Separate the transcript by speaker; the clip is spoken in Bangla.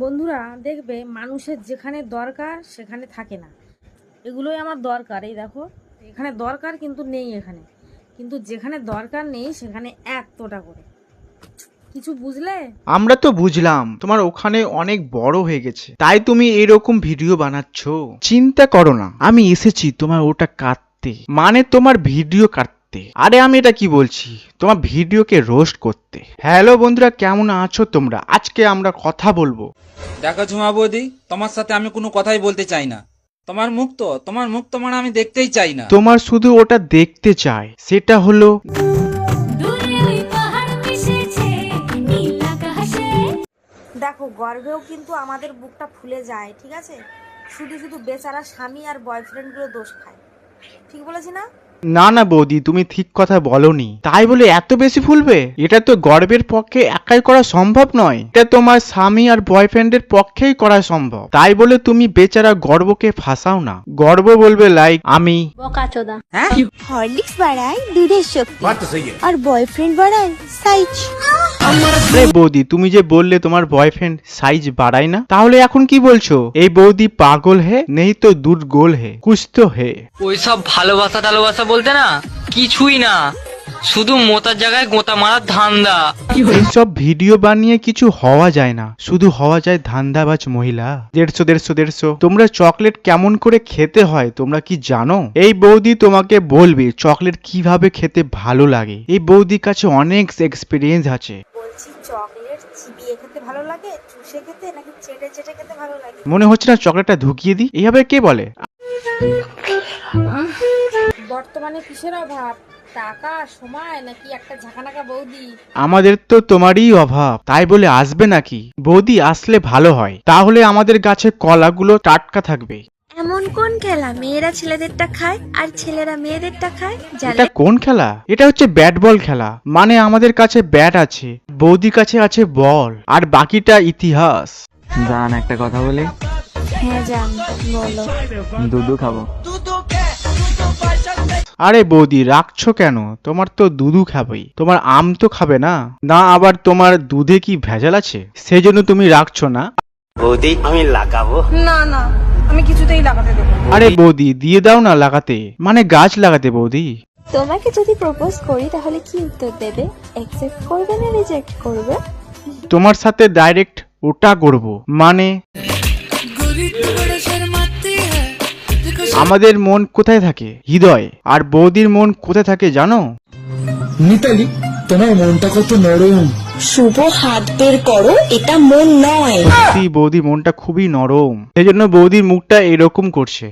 Speaker 1: বন্ধুরা দেখবে মানুষের যেখানে দরকার সেখানে থাকে না। এগুলোই আমার দরকার। এই দেখো, এখানে দরকার কিন্তু নেই এখানে, কিন্তু যেখানে দরকার নেই সেখানে এতটা করে। কিছু বুঝলে?
Speaker 2: আমরা তো বুঝলাম তোমার ওখানে অনেক বড় হয়ে গেছে, তাই তুমি এরকম ভিডিও বানাচ্ছ। চিন্তা করো না, আমি এসেছি তোমার ওটা কাটতে, মানে তোমার ভিডিও কাটতে। আরে আমি এটা কি বলছি, তোমার ভিডিওকে রোস্ট করতে। হ্যালো বন্ধুরা, কেমন আছো তোমরা? আজকে আমরা কথা বলবো।
Speaker 3: দেখো ঝুমা বৌদি, তোমার সাথে আমি কোনো কথাই বলতে চাই না। তোমার মুখ তো মানে আমি দেখতেই চাই না।
Speaker 2: তোমার শুধু ওটা দেখতে চাই, সেটা হলো
Speaker 1: দেখো, গর্বেও কিন্তু আমাদের বুকটা ফুলে যায়, ঠিক আছে? শুধু শুধু বেচারা স্বামী আর বয়ফ্রেন্ডগুলো দোষ খায়। ঠিক বলেছি না?
Speaker 2: না না বৌদি, তুমি ঠিক কথা বলনি। তাই বলে এত বেশি ফুলবে? এটা তো গর্বের পক্ষে একাই করা সম্ভব নয়, এটা তোমার স্বামী আর বয়ফ্রেন্ডের পক্ষেই করা সম্ভব। তাই বলে তুমি বেচারা গর্বকে ফাঁসাও না। গর্ব বলবে লাইক আমি
Speaker 4: বকাচোদা।
Speaker 3: হ্যাঁ,
Speaker 5: হরলিক্স বাড়ায় দুধের শক্তি আর বয়ফ্রেন্ড বাড়ায় সাইজ।
Speaker 2: আরে বৌদি, তুমি যে বললে তোমার বয়ফ্রেন্ড সাইজ বাড়ায় না, তাহলে এখন কি বলছো? এই বৌদি পাগল হে নেই তো দুধ গোল হে, কুছ তো হে।
Speaker 6: ওইসব ভালোবাসা টালোবাসা বলতে না কিছুই না, শুধু মোতার জায়গায় গোতা মারার ধান্দা।
Speaker 2: এইসব ভিডিও বানিয়ে কিছু হওয়া যায় না, শুধু হওয়া যায় ধান্দাবাজ মহিলা। 150 তোমরা চকলেট কেমন করে খেতে হয় তোমরা কি জানো? এই বৌদি তোমাকে বলবে চকলেট কিভাবে খেতে ভালো লাগে। এই বৌদির কাছে অনেক এক্সপিরিয়েন্স আছে।
Speaker 1: বলছি, চকলেট চিবিয়ে খেতে ভালো লাগে, চুষে খেতে, নাকি চেটে চেটে খেতে ভালো লাগে?
Speaker 2: মনে হচ্ছে না চকলেটটা ঢুকিয়ে দিই? এইভাবে কে বলে?
Speaker 1: বর্তমানে কিসের অভাব? টাকা, সময়, নাকি একটা ঝাঁকানাকা বৌদি?
Speaker 2: আমাদের তো তোমারই অভাব, তাই বলে আসবে নাকি? বৌদি আসলে ভালো হয়, তাহলে আমাদের গাছে কলাগুলো টাটকা থাকবে।
Speaker 5: এমন কোন খেলা মেয়েরা ছেলেদেরটা খায় আর ছেলেরা মেয়েদেরটা খায় জানো?
Speaker 2: এটা কোন খেলা? এটা হচ্ছে ব্যাট বল খেলা। মানে আমাদের কাছে ব্যাট আছে, বৌদির কাছে আছে বল, আর বাকিটা ইতিহাস।
Speaker 7: জান একটা কথা বলি,
Speaker 5: হ্যাঁ জান, বলো।
Speaker 7: দুধু খাবো।
Speaker 2: আরে বৌদি রাখছো কেন? তোমার তো দুধু খাবেই, তোমার আম তো খাবে না। না আবার তোমার দুধে কি ভেজাল আছে সেই জন্য তুমি রাখছো না?
Speaker 8: বৌদি আমি লাগাবো।
Speaker 1: না না, আমি কিছুতেই লাগাতে দেবো না।
Speaker 2: আরে বৌদি দিয়ে দাও না লাগাতে, মানে গাছ লাগাতে। বৌদি
Speaker 5: তোমাকে যদি প্রপোজ করি তাহলে কি উত্তর দেবে? অ্যাকসেপ্ট করবে না রিজেক্ট করবে?
Speaker 2: তোমার সাথে ডাইরেক্ট ওটা করব, মানে আমাদের মন কোথায় থাকে? হৃদয়। আর বৌদির মন কোথায় থাকে জানো?
Speaker 9: মিতালি, তোমার মনটা কত নরম।
Speaker 5: শুভ হাত বের করো, এটা মন নয়।
Speaker 2: সত্যি বৌদির মনটা খুবই নরম, সেই জন্য বৌদির মুখটা এরকম করছে।